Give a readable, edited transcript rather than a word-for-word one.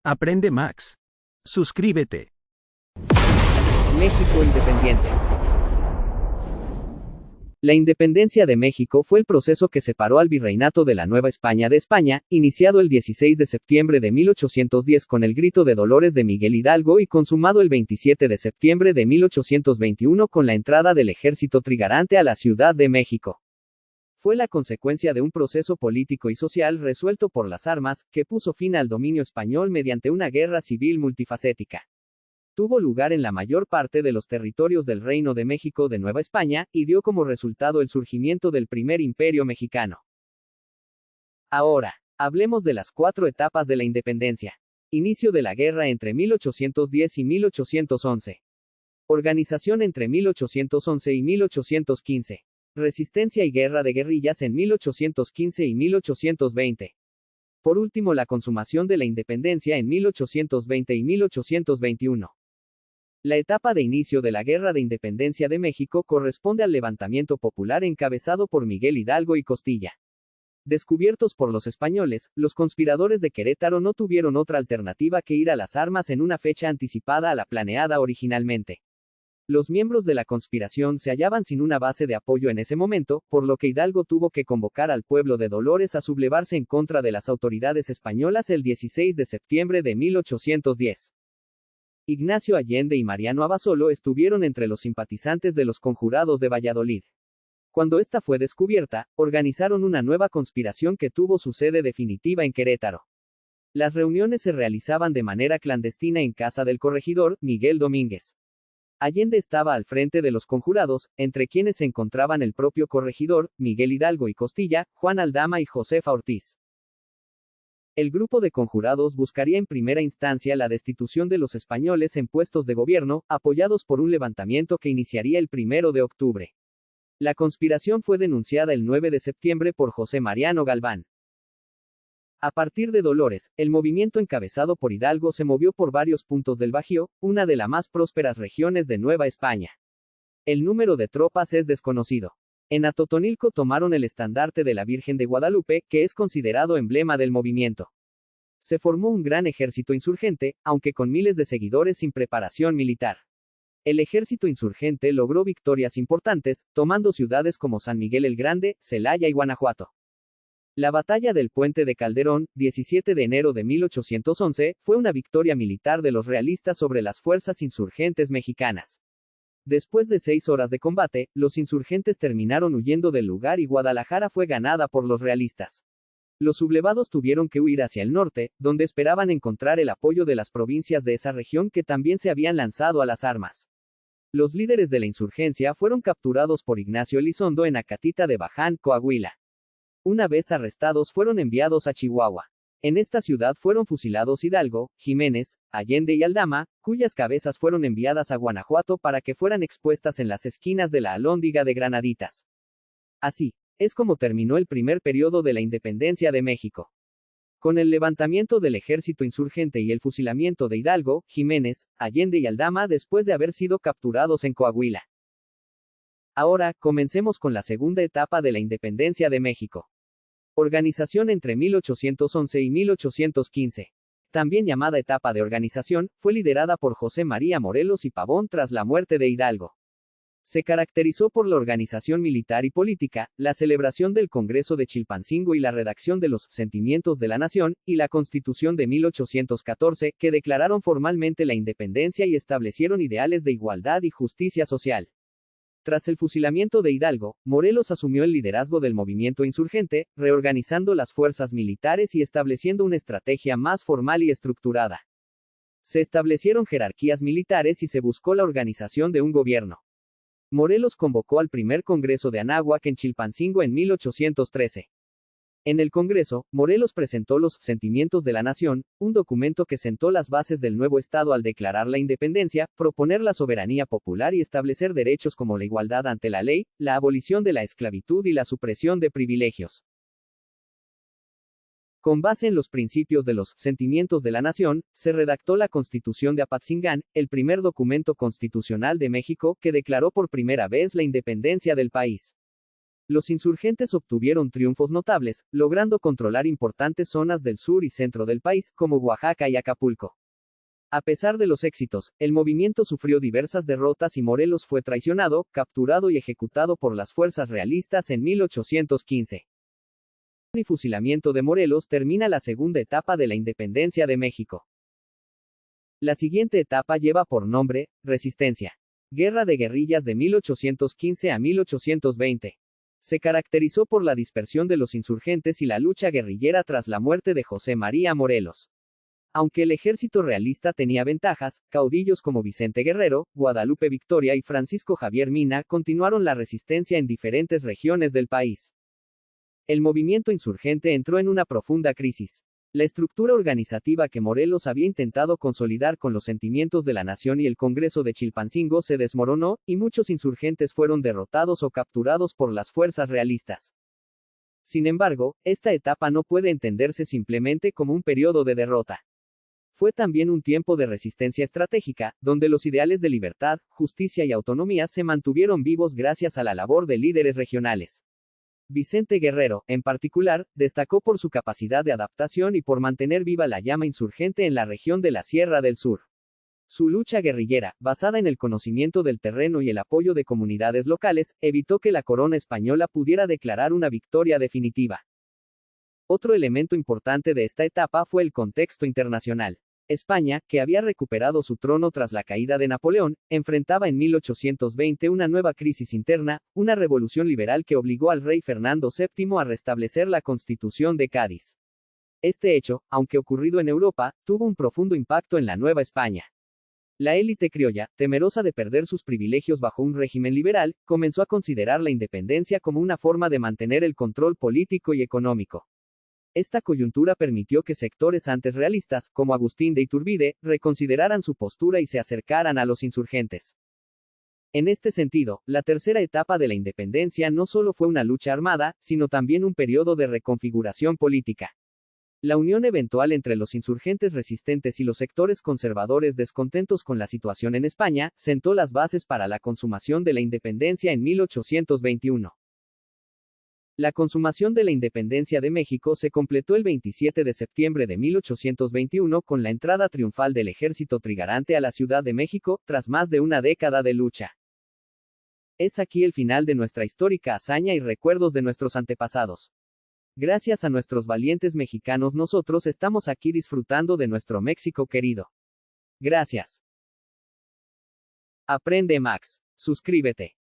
Aprende Max. Suscríbete. México independiente. La independencia de México fue el proceso que separó al virreinato de la Nueva España de España, iniciado el 16 de septiembre de 1810 con el Grito de Dolores de Miguel Hidalgo y consumado el 27 de septiembre de 1821 con la entrada del ejército trigarante a la Ciudad de México. Fue la consecuencia de un proceso político y social resuelto por las armas, que puso fin al dominio español mediante una guerra civil multifacética. Tuvo lugar en la mayor parte de los territorios del Reino de México de Nueva España, y dio como resultado el surgimiento del primer imperio mexicano. Ahora, hablemos de las 4 etapas de la independencia. Inicio de la guerra entre 1810 y 1811. Organización entre 1811 y 1815. Resistencia y guerra de guerrillas en 1815 y 1820. Por último, la consumación de la independencia en 1820 y 1821. La etapa de inicio de la Guerra de Independencia de México corresponde al levantamiento popular encabezado por Miguel Hidalgo y Costilla. Descubiertos por los españoles, los conspiradores de Querétaro no tuvieron otra alternativa que ir a las armas en una fecha anticipada a la planeada originalmente. Los miembros de la conspiración se hallaban sin una base de apoyo en ese momento, por lo que Hidalgo tuvo que convocar al pueblo de Dolores a sublevarse en contra de las autoridades españolas el 16 de septiembre de 1810. Ignacio Allende y Mariano Abasolo estuvieron entre los simpatizantes de los conjurados de Valladolid. Cuando esta fue descubierta, organizaron una nueva conspiración que tuvo su sede definitiva en Querétaro. Las reuniones se realizaban de manera clandestina en casa del corregidor, Miguel Domínguez. Allende estaba al frente de los conjurados, entre quienes se encontraban el propio corregidor, Miguel Hidalgo y Costilla, Juan Aldama y Josefa Ortiz. El grupo de conjurados buscaría en primera instancia la destitución de los españoles en puestos de gobierno, apoyados por un levantamiento que iniciaría el 1 de octubre. La conspiración fue denunciada el 9 de septiembre por José Mariano Galván. A partir de Dolores, el movimiento encabezado por Hidalgo se movió por varios puntos del Bajío, una de las más prósperas regiones de Nueva España. El número de tropas es desconocido. En Atotonilco tomaron el estandarte de la Virgen de Guadalupe, que es considerado emblema del movimiento. Se formó un gran ejército insurgente, aunque con miles de seguidores sin preparación militar. El ejército insurgente logró victorias importantes, tomando ciudades como San Miguel el Grande, Celaya y Guanajuato. La batalla del Puente de Calderón, 17 de enero de 1811, fue una victoria militar de los realistas sobre las fuerzas insurgentes mexicanas. Después de 6 horas de combate, los insurgentes terminaron huyendo del lugar y Guadalajara fue ganada por los realistas. Los sublevados tuvieron que huir hacia el norte, donde esperaban encontrar el apoyo de las provincias de esa región que también se habían lanzado a las armas. Los líderes de la insurgencia fueron capturados por Ignacio Elizondo en Acatita de Baján, Coahuila. Una vez arrestados fueron enviados a Chihuahua. En esta ciudad fueron fusilados Hidalgo, Jiménez, Allende y Aldama, cuyas cabezas fueron enviadas a Guanajuato para que fueran expuestas en las esquinas de la Alhóndiga de Granaditas. Así es como terminó el primer periodo de la independencia de México. Con el levantamiento del ejército insurgente y el fusilamiento de Hidalgo, Jiménez, Allende y Aldama después de haber sido capturados en Coahuila. Ahora, comencemos con la segunda etapa de la independencia de México. Organización entre 1811 y 1815. También llamada etapa de organización, fue liderada por José María Morelos y Pavón tras la muerte de Hidalgo. Se caracterizó por la organización militar y política, la celebración del Congreso de Chilpancingo y la redacción de los Sentimientos de la Nación, y la Constitución de 1814, que declararon formalmente la independencia y establecieron ideales de igualdad y justicia social. Tras el fusilamiento de Hidalgo, Morelos asumió el liderazgo del movimiento insurgente, reorganizando las fuerzas militares y estableciendo una estrategia más formal y estructurada. Se establecieron jerarquías militares y se buscó la organización de un gobierno. Morelos convocó al primer Congreso de Anáhuac en Chilpancingo en 1813. En el Congreso, Morelos presentó los Sentimientos de la Nación, un documento que sentó las bases del nuevo Estado al declarar la independencia, proponer la soberanía popular y establecer derechos como la igualdad ante la ley, la abolición de la esclavitud y la supresión de privilegios. Con base en los principios de los Sentimientos de la Nación, se redactó la Constitución de Apatzingán, el primer documento constitucional de México que declaró por primera vez la independencia del país. Los insurgentes obtuvieron triunfos notables, logrando controlar importantes zonas del sur y centro del país, como Oaxaca y Acapulco. A pesar de los éxitos, el movimiento sufrió diversas derrotas y Morelos fue traicionado, capturado y ejecutado por las fuerzas realistas en 1815. El fusilamiento de Morelos termina la segunda etapa de la independencia de México. La siguiente etapa lleva por nombre, Resistencia. Guerra de guerrillas de 1815 a 1820. Se caracterizó por la dispersión de los insurgentes y la lucha guerrillera tras la muerte de José María Morelos. Aunque el ejército realista tenía ventajas, caudillos como Vicente Guerrero, Guadalupe Victoria y Francisco Javier Mina continuaron la resistencia en diferentes regiones del país. El movimiento insurgente entró en una profunda crisis. La estructura organizativa que Morelos había intentado consolidar con los sentimientos de la nación y el Congreso de Chilpancingo se desmoronó, y muchos insurgentes fueron derrotados o capturados por las fuerzas realistas. Sin embargo, esta etapa no puede entenderse simplemente como un periodo de derrota. Fue también un tiempo de resistencia estratégica, donde los ideales de libertad, justicia y autonomía se mantuvieron vivos gracias a la labor de líderes regionales. Vicente Guerrero, en particular, destacó por su capacidad de adaptación y por mantener viva la llama insurgente en la región de la Sierra del Sur. Su lucha guerrillera, basada en el conocimiento del terreno y el apoyo de comunidades locales, evitó que la corona española pudiera declarar una victoria definitiva. Otro elemento importante de esta etapa fue el contexto internacional. España, que había recuperado su trono tras la caída de Napoleón, enfrentaba en 1820 una nueva crisis interna, una revolución liberal que obligó al rey Fernando VII a restablecer la Constitución de Cádiz. Este hecho, aunque ocurrido en Europa, tuvo un profundo impacto en la Nueva España. La élite criolla, temerosa de perder sus privilegios bajo un régimen liberal, comenzó a considerar la independencia como una forma de mantener el control político y económico. Esta coyuntura permitió que sectores antes realistas, como Agustín de Iturbide, reconsideraran su postura y se acercaran a los insurgentes. En este sentido, la tercera etapa de la independencia no solo fue una lucha armada, sino también un periodo de reconfiguración política. La unión eventual entre los insurgentes resistentes y los sectores conservadores descontentos con la situación en España, sentó las bases para la consumación de la independencia en 1821. La consumación de la independencia de México se completó el 27 de septiembre de 1821 con la entrada triunfal del ejército trigarante a la Ciudad de México, tras más de una década de lucha. Es aquí el final de nuestra histórica hazaña y recuerdos de nuestros antepasados. Gracias a nuestros valientes mexicanos nosotros estamos aquí disfrutando de nuestro México querido. Gracias. Aprende Max. Suscríbete.